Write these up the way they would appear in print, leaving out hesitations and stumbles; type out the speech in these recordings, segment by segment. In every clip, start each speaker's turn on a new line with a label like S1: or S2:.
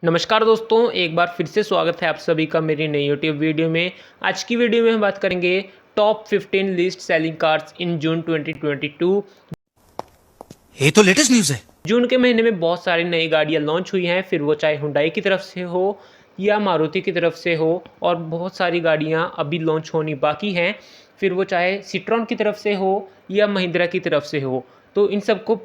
S1: नमस्कार दोस्तों, एक बार फिर से स्वागत है आप सभी का मेरी नई यूट्यूब वीडियो में। आज की वीडियो में हम बात करेंगे टॉप 15 लिस्ट सेलिंग कार्स इन जून 2022।
S2: ये तो लेटेस्ट न्यूज़ है।
S1: जून के महीने में बहुत सारी नई गाड़ियां लॉन्च हुई हैं, फिर वो चाहे हुंडई की तरफ से हो या मारुति की तरफ से हो, और बहुत सारी गाड़ियां अभी लॉन्च होनी बाकी हैं, फिर वो चाहे सिट्रॉन की तरफ से हो या महिंद्रा की तरफ से हो। तो इन सबको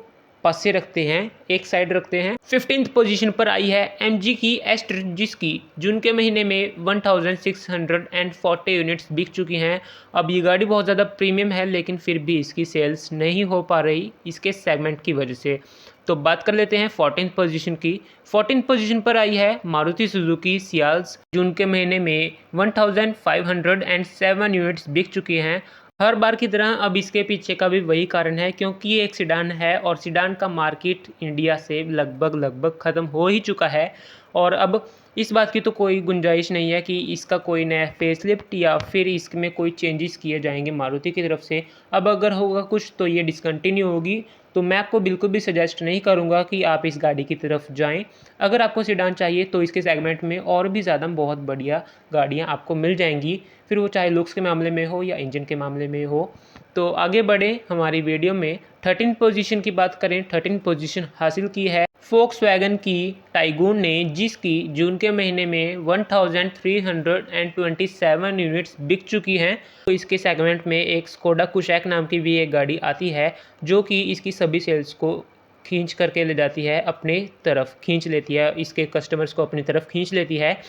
S1: पास से रखते हैं, एक साइड रखते हैं। 15th पोजीशन पर आई है MG की एस्टर, जिसकी जून के महीने में 1640 यूनिट्स बिक चुकी हैं। अब ये गाड़ी बहुत ज़्यादा प्रीमियम है, लेकिन फिर भी इसकी सेल्स नहीं हो पा रही इसके सेगमेंट की वजह से। तो बात कर लेते हैं 14th पोजीशन की। 14th पोजीशन पर आई है मारुति सुजुकी सियाल्स। जून के महीने में 1507 यूनिट्स बिक चुकी हैं। हर बार की तरह अब इसके पीछे का भी वही कारण है, क्योंकि ये एक सिडान है और सिडान का मार्केट इंडिया से लगभग ख़त्म हो ही चुका है। और अब इस बात की तो कोई गुंजाइश नहीं है कि इसका कोई नया फेसलिफ्ट या फिर इसमें कोई चेंजेस किए जाएंगे मारुति की तरफ से। अब अगर होगा कुछ तो ये डिसकंटिन्यू होगी। तो मैं आपको बिल्कुल भी सजेस्ट नहीं करूंगा कि आप इस गाड़ी की तरफ जाएं। अगर आपको सिडान चाहिए तो इसके सेगमेंट में और भी ज़्यादा बहुत बढ़िया गाड़ियां आपको मिल जाएंगी, फिर वो चाहे लुक्स के मामले में हो या इंजन के मामले में हो। तो आगे बढ़े हमारी वीडियो में। 13 पोजीशन की बात करें, 13 पोजीशन हासिल की है फोक्सवैगन की टाइगून ने, जिसकी जून के महीने में 1327 यूनिट्स बिक चुकी हैं। तो इसके सेगमेंट में एक स्कोडा कुशैक नाम की भी एक गाड़ी आती है, जो कि इसकी सभी सेल्स को खींच करके ले जाती है, अपने तरफ खींच लेती है, इसके कस्टमर्स को अपनी तरफ खींच लेती है।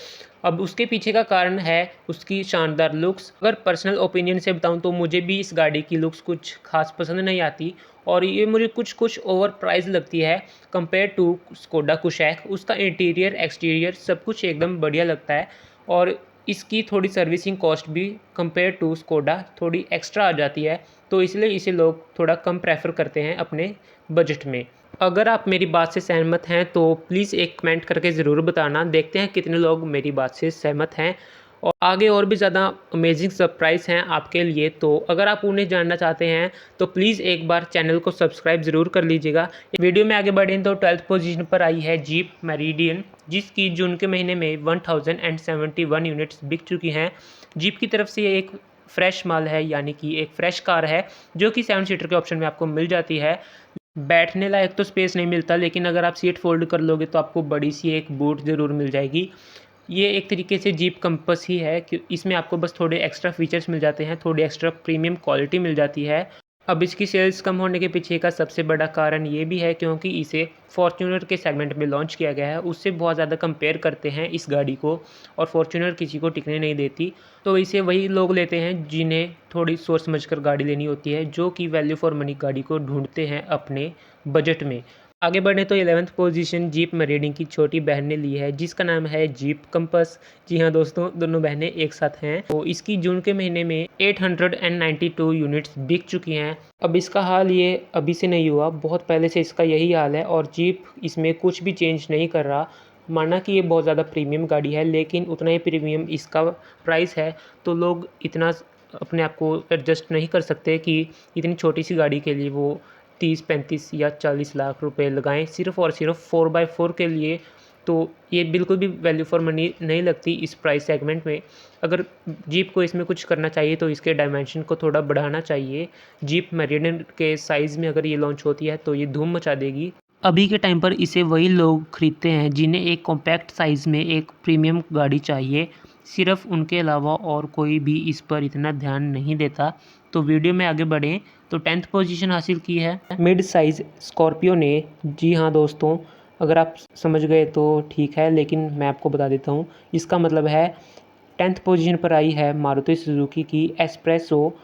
S1: अब उसके पीछे का कारण है उसकी शानदार लुक्स। अगर पर्सनल ओपिनियन से बताऊं तो मुझे भी इस गाड़ी की लुक्स कुछ खास पसंद नहीं आती, और ये मुझे कुछ ओवर प्राइस लगती है कंपेयर टू स्कोडा कुशैक। उसका इंटीरियर एक्सटीरियर सब कुछ एकदम बढ़िया लगता है, और इसकी थोड़ी सर्विसिंग कॉस्ट भी कंपेयर टू स्कोडा थोड़ी एक्स्ट्रा आ जाती है। तो इसलिए इसे लोग थोड़ा कम प्रेफर करते हैं अपने बजट में। अगर आप मेरी बात से सहमत हैं तो प्लीज़ एक कमेंट करके ज़रूर बताना, देखते हैं कितने लोग मेरी बात से सहमत हैं। और आगे और भी ज़्यादा अमेजिंग सरप्राइज़ हैं आपके लिए, तो अगर आप उन्हें जानना चाहते हैं तो प्लीज़ एक बार चैनल को सब्सक्राइब ज़रूर कर लीजिएगा। वीडियो में आगे बढ़ें तो 12th पोजीशन पर आई है जीप मेरिडियन, जिसकी जून के महीने में 1071 यूनिट्स बिक चुकी हैं। जीप की तरफ से ये एक फ्रेश माल है, यानी कि एक फ्रेश कार है, जो कि 7 सीटर के ऑप्शन में आपको मिल जाती है। बैठने लायक तो स्पेस नहीं मिलता, लेकिन अगर आप सीट फोल्ड कर लोगे तो आपको बड़ी सी एक बूट ज़रूर मिल जाएगी। ये एक तरीके से जीप कंपस ही है कि इसमें आपको बस थोड़े एक्स्ट्रा फीचर्स मिल जाते हैं, थोड़ी एक्स्ट्रा प्रीमियम क्वालिटी मिल जाती है। अब इसकी सेल्स कम होने के पीछे का सबसे बड़ा कारण ये भी है क्योंकि इसे फॉर्च्यूनर के सेगमेंट में लॉन्च किया गया है। उससे बहुत ज़्यादा कंपेयर करते हैं इस गाड़ी को, और फॉर्च्यूनर किसी को टिकने नहीं देती। तो इसे वही लोग लेते हैं जिन्हें थोड़ी सोच समझकर गाड़ी लेनी होती है, जो कि वैल्यू फॉर मनी गाड़ी को ढूंढते हैं अपने बजट में। आगे बढ़े तो 11th पोजीशन जीप मेरिडियन की छोटी बहन ने ली है, जिसका नाम है जीप कंपस। जी हाँ दोस्तों, दोनों बहनें एक साथ हैं। तो इसकी जून के महीने में 892 यूनिट्स बिक चुकी हैं। अब इसका हाल ये अभी से नहीं हुआ, बहुत पहले से इसका यही हाल है, और जीप इसमें कुछ भी चेंज नहीं कर रहा। माना कि ये बहुत ज़्यादा प्रीमियम गाड़ी है, लेकिन उतना ही प्रीमियम इसका प्राइस है, तो लोग इतना अपने आप को एडजस्ट नहीं कर सकते कि इतनी छोटी सी गाड़ी के लिए वो 30-35 या 40 लाख रुपए लगाएं सिर्फ़ और सिर्फ 4x4 के लिए। तो ये बिल्कुल भी वैल्यू फॉर मनी नहीं लगती इस प्राइस सेगमेंट में। अगर जीप को इसमें कुछ करना चाहिए तो इसके डायमेंशन को थोड़ा बढ़ाना चाहिए। जीप मेरिडियन के साइज़ में अगर ये लॉन्च होती है तो ये धूम मचा देगी। अभी के टाइम पर इसे वही लोग खरीदते हैं जिन्हें एक कॉम्पैक्ट साइज़ में एक प्रीमियम गाड़ी चाहिए, सिर्फ उनके अलावा और कोई भी इस पर इतना ध्यान नहीं देता। तो वीडियो में आगे बढ़ें तो 10th पोजीशन हासिल की है मिड साइज़ स्कॉर्पियो ने। जी हाँ दोस्तों, अगर आप समझ गए तो ठीक है, लेकिन मैं आपको बता देता हूँ इसका मतलब है। 10th पोजीशन पर आई है मारुति सुजुकी की एस्प्रेसो,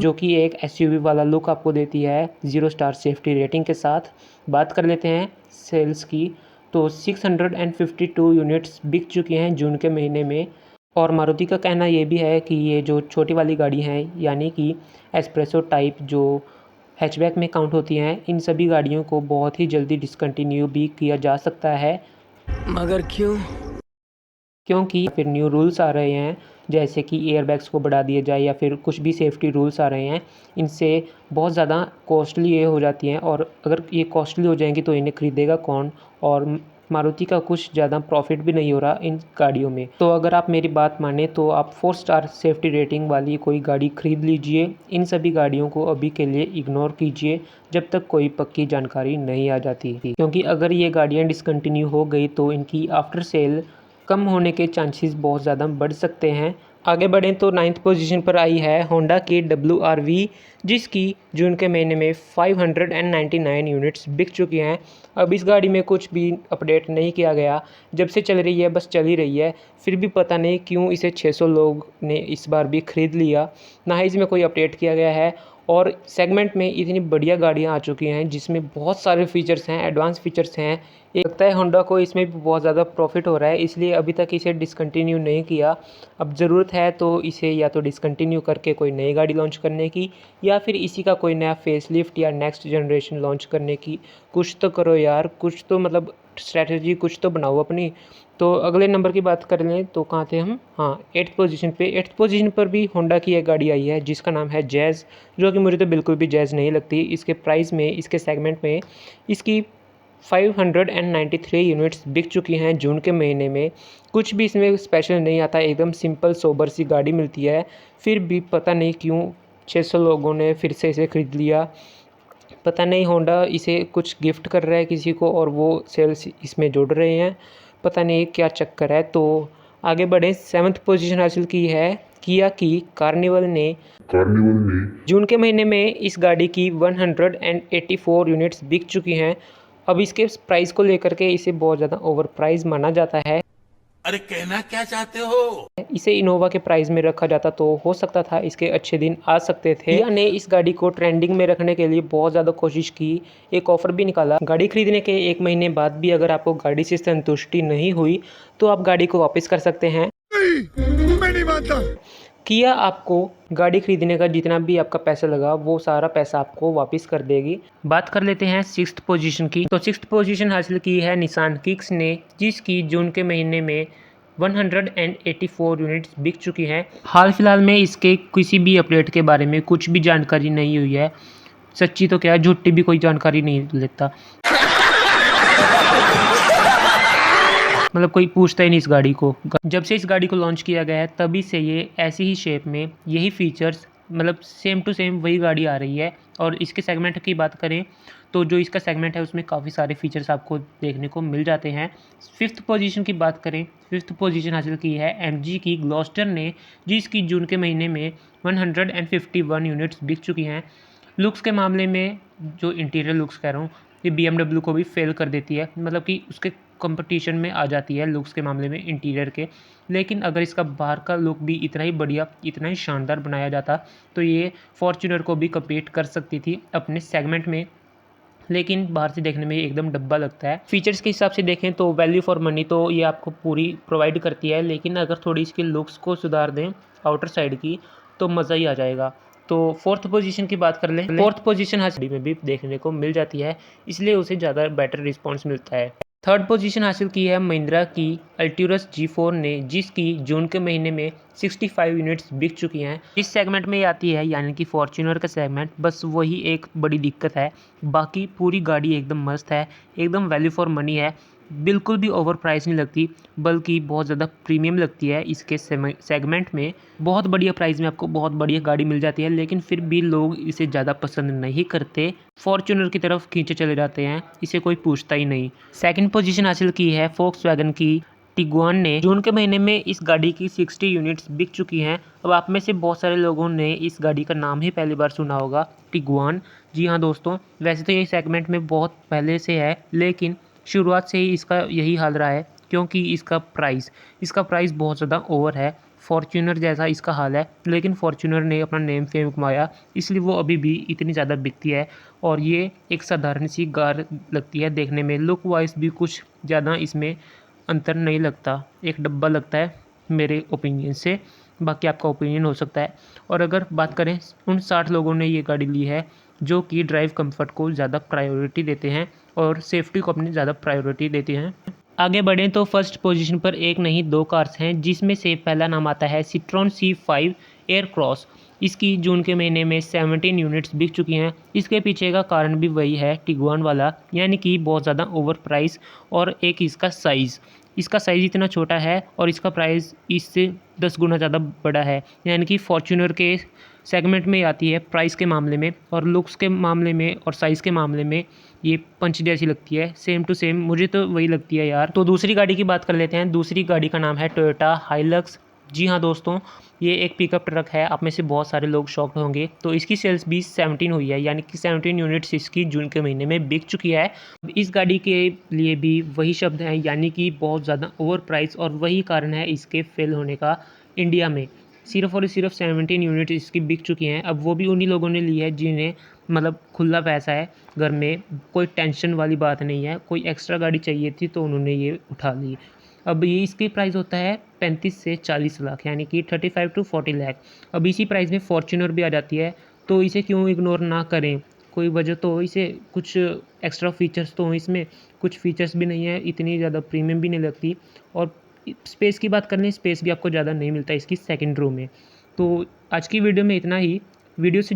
S1: जो कि एक एसयूवी वाला लुक आपको देती है 0 स्टार सेफ्टी रेटिंग के साथ। बात कर लेते हैं सेल्स की, तो 652 यूनिट्स बिक चुकी हैं जून के महीने में। और मारुति का कहना ये भी है कि ये जो छोटी वाली गाड़ी हैं, यानी कि एस्प्रेसो टाइप जो हैचबैक में काउंट होती हैं, इन सभी गाड़ियों को बहुत ही जल्दी डिसकंटिन्यू भी किया जा सकता है।
S2: मगर क्यों?
S1: क्योंकि फिर न्यू रूल्स आ रहे हैं, जैसे कि एयरबैग्स को बढ़ा दिया जाए या फिर कुछ भी सेफ्टी रूल्स आ रहे हैं। इनसे बहुत ज़्यादा कॉस्टली ये हो जाती हैं, और अगर ये कॉस्टली हो जाएंगी तो इन्हें ख़रीदेगा कौन, और मारुति का कुछ ज़्यादा प्रॉफिट भी नहीं हो रहा इन गाड़ियों में। तो अगर आप मेरी बात माने तो आप 4 स्टार सेफ्टी रेटिंग वाली कोई गाड़ी खरीद लीजिए। इन सभी गाड़ियों को अभी के लिए इग्नोर कीजिए जब तक कोई पक्की जानकारी नहीं आ जाती, क्योंकि अगर ये गाड़ियाँ डिसकंटिन्यू हो गई तो इनकी आफ्टर सेल कम होने के चांसेस बहुत ज़्यादा बढ़ सकते हैं। आगे बढ़ें तो 9th पोजीशन पर आई है होंडा की WRV, जिसकी जून के महीने में 599 यूनिट्स बिक चुकी हैं। अब इस गाड़ी में कुछ भी अपडेट नहीं किया गया, जब से चल रही है बस चल ही रही है। फिर भी पता नहीं क्यों इसे 600 लोग ने इस बार भी ख़रीद लिया, ना ही इसमें कोई अपडेट किया गया है। और सेगमेंट में इतनी बढ़िया गाड़ियाँ आ चुकी हैं जिसमें बहुत सारे फीचर्स हैं, एडवांस फीचर्स हैं। ये लगता है होंडा को इसमें भी बहुत ज़्यादा प्रॉफिट हो रहा है, इसलिए अभी तक इसे डिसकंटिन्यू नहीं किया। अब ज़रूरत है तो इसे या तो डिसकंटिन्यू करके कोई नई गाड़ी लॉन्च करने की, या फिर इसी का कोई नया फेसलिफ्ट या नेक्स्ट जनरेशन लॉन्च करने की। कुछ तो करो यार, कुछ तो मतलब स्ट्रैटेजी कुछ तो बनाओ अपनी। तो अगले नंबर की बात कर लें तो कहाँ थे हम, हाँ 8th पोजीशन पे। 8th पोजीशन पर भी होंडा की एक गाड़ी आई है जिसका नाम है जैज़, जो कि मुझे तो बिल्कुल भी जैज़ नहीं लगती। इसके प्राइस में, इसके सेगमेंट में इसकी 593 यूनिट्स बिक चुकी हैं जून के महीने में। कुछ भी इसमें स्पेशल नहीं आता, एकदम सिंपल सोबर सी गाड़ी मिलती है। फिर भी पता नहीं क्यों 600 लोगों ने फिर से इसे ख़रीद लिया। पता नहीं होंडा इसे कुछ गिफ्ट कर रहा है किसी को और वो सेल्स इसमें जोड़ रहे हैं, पता नहीं क्या चक्कर है। तो आगे बढ़ें, 7th पोजीशन हासिल की है किया की कार्निवल ने जून के महीने में इस गाड़ी की 184 यूनिट्स बिक चुकी हैं। अब इसके प्राइस को लेकर के इसे बहुत ज़्यादा ओवर प्राइस माना जाता है।
S2: अरे कहना क्या चाहते हो?
S1: इसे इनोवा के प्राइस में रखा जाता तो हो सकता था इसके अच्छे दिन आ सकते थे। किया ने इस गाड़ी को ट्रेंडिंग में रखने के लिए बहुत ज़्यादा कोशिश की, एक ऑफ़र भी निकाला। गाड़ी खरीदने के 1 महीने बाद भी अगर आपको गाड़ी से संतुष्टि नहीं हुई तो आप गाड़ी को वापस कर सकते हैं।
S2: मैं नहीं मानता।
S1: किया आपको गाड़ी खरीदने का जितना भी आपका पैसा लगा वो सारा पैसा आपको वापस कर देगी। बात कर लेते हैं 6th पोजीशन की। तो 6th पोजीशन हासिल की है निसान किक्स ने, जिसकी जून के महीने में 184 यूनिट्स बिक चुकी हैं। हाल फिलहाल में इसके किसी भी अपडेट के बारे में कुछ भी जानकारी नहीं हुई है। सच्ची तो क्या, झूठी भी कोई जानकारी नहीं लेता, मतलब कोई पूछता ही नहीं इस गाड़ी को। जब से इस गाड़ी को लॉन्च किया गया है तभी से ये ऐसी ही शेप में, यही फीचर्स, मतलब सेम टू सेम वही गाड़ी आ रही है। और इसके सेगमेंट की बात करें तो जो इसका सेगमेंट है उसमें काफ़ी सारे फीचर्स आपको देखने को मिल जाते हैं। 5th पोजीशन की बात करें, 5th पोजीशन हासिल की है MG की ग्लॉस्टर ने, जिसकी जून के महीने में 151 यूनिट्स बिक चुकी हैं। लुक्स के मामले में, जो इंटीरियर लुक्स कह रहा हूँ, ये BMW को भी फेल कर देती है, मतलब कि उसके कंपटीशन में आ जाती है लुक्स के मामले में इंटीरियर के। लेकिन अगर इसका बाहर का लुक भी इतना ही बढ़िया, इतना ही शानदार बनाया जाता तो ये फॉर्च्यूनर को भी कम्पीट कर सकती थी अपने सेगमेंट में। लेकिन बाहर से देखने में एकदम डब्बा लगता है। फीचर्स के हिसाब से देखें तो वैल्यू फॉर मनी तो ये आपको पूरी प्रोवाइड करती है, लेकिन अगर थोड़ी इसके लुक्स को सुधार दें आउटर साइड की तो मज़ा ही आ जाएगा। तो 4th पोजीशन की बात कर लें, 4th पोजीशन हासिल में भी देखने को मिल जाती है, इसलिए उसे ज़्यादा बेटर रिस्पॉन्स मिलता है। 3rd पोजीशन हासिल की है महिंद्रा की अल्ट्यूरस G4 ने, जिसकी जून के महीने में 65 यूनिट्स बिक चुकी हैं। इस सेगमेंट में आती है, यानी कि फॉर्च्यूनर का सेगमेंट, बस वही एक बड़ी दिक्कत है। बाकी पूरी गाड़ी एकदम मस्त है, एकदम वैल्यू फॉर मनी है, बिल्कुल भी ओवर प्राइस नहीं लगती, बल्कि बहुत ज़्यादा प्रीमियम लगती है। इसके सेगमेंट में बहुत बढ़िया प्राइस में आपको बहुत बढ़िया गाड़ी मिल जाती है, लेकिन फिर भी लोग इसे ज़्यादा पसंद नहीं करते, फॉर्च्यूनर की तरफ खींचे चले जाते हैं, इसे कोई पूछता ही नहीं। 2nd पोजीशन हासिल की है फोक्सवैगन की टिगुआन ने, जून के महीने में इस गाड़ी की 60 यूनिट्स बिक चुकी हैं। अब आप में से बहुत सारे लोगों ने इस गाड़ी का नाम ही पहली बार सुना होगा, टिगुआन। जी हाँ दोस्तों, वैसे तो ये सेगमेंट में बहुत पहले से है, लेकिन शुरुआत से ही इसका यही हाल रहा है, क्योंकि इसका प्राइस बहुत ज़्यादा ओवर है। फॉर्च्यूनर जैसा इसका हाल है, लेकिन फॉर्च्यूनर ने अपना नेम फेम कमाया, इसलिए वो अभी भी इतनी ज़्यादा बिकती है। और ये एक साधारण सी कार लगती है देखने में, लुक वाइज भी कुछ ज़्यादा इसमें अंतर नहीं लगता, एक डब्बा लगता है मेरे ओपिनियन से, बाकी आपका ओपिनियन हो सकता है। और अगर बात करें उन 60 लोगों ने ये गाड़ी ली है जो कि ड्राइव कंफर्ट को ज़्यादा प्रायोरिटी देते हैं और सेफ्टी को अपनी ज़्यादा प्रायोरिटी देते हैं। आगे बढ़ें तो 1st पोजीशन पर एक नहीं 2 कार्स हैं, जिसमें से पहला नाम आता है सिट्रॉन C5 एयरक्रॉस। इसकी जून के महीने में 17 यूनिट्स बिक चुकी हैं। इसके पीछे का कारण भी वही है टिगुआन वाला, यानी कि बहुत ज़्यादा ओवर प्राइस और एक इसका साइज़। इसका साइज़ इतना छोटा है और इसका प्राइस इससे 10 गुना ज़्यादा बड़ा है, यानी कि फॉर्च्यूनर के सेगमेंट में आती है प्राइस के मामले में, और लुक्स के मामले में और साइज़ के मामले में ये पंच जैसी लगती है। सेम टू सेम मुझे तो वही लगती है यार। तो दूसरी गाड़ी की बात कर लेते हैं। दूसरी गाड़ी का नाम है टोयोटा हाइलक्स। जी हाँ दोस्तों, ये एक पिकअप ट्रक है। आप में से बहुत सारे लोग शॉक्ड होंगे। तो इसकी सेल्स भी 17 हुई है, यानी कि 17 यूनिट्स इसकी जून के महीने में बिक चुकी है। इस गाड़ी के लिए भी वही शब्द हैं, यानी कि बहुत ज़्यादा ओवर प्राइस, और वही कारण है इसके फेल होने का इंडिया में। सिर्फ और सिर्फ 17 यूनिट इसकी बिक चुकी हैं। अब वो भी उन्हीं लोगों ने ली है जिन्हें मतलब खुला पैसा है, घर में कोई टेंशन वाली बात नहीं है, कोई एक्स्ट्रा गाड़ी चाहिए थी तो उन्होंने ये उठा ली। अब ये इसकी प्राइस होता है 35 से 40 लाख, यानी कि 35 to 40 लाख। अब इसी प्राइस में फॉर्च्यूनर भी आ जाती है, तो इसे क्यों इग्नोर ना करें। कोई वजह तो हो, इसे कुछ एक्स्ट्रा फीचर्स तो हो, इसमें कुछ फीचर्स भी नहीं है, इतनी ज़्यादा प्रीमियम भी नहीं लगती। और स्पेस की बात कर लें, स्पेस भी आपको ज़्यादा नहीं मिलता इसकी सेकंड रो में। तो आज की वीडियो में इतना ही। वीडियो से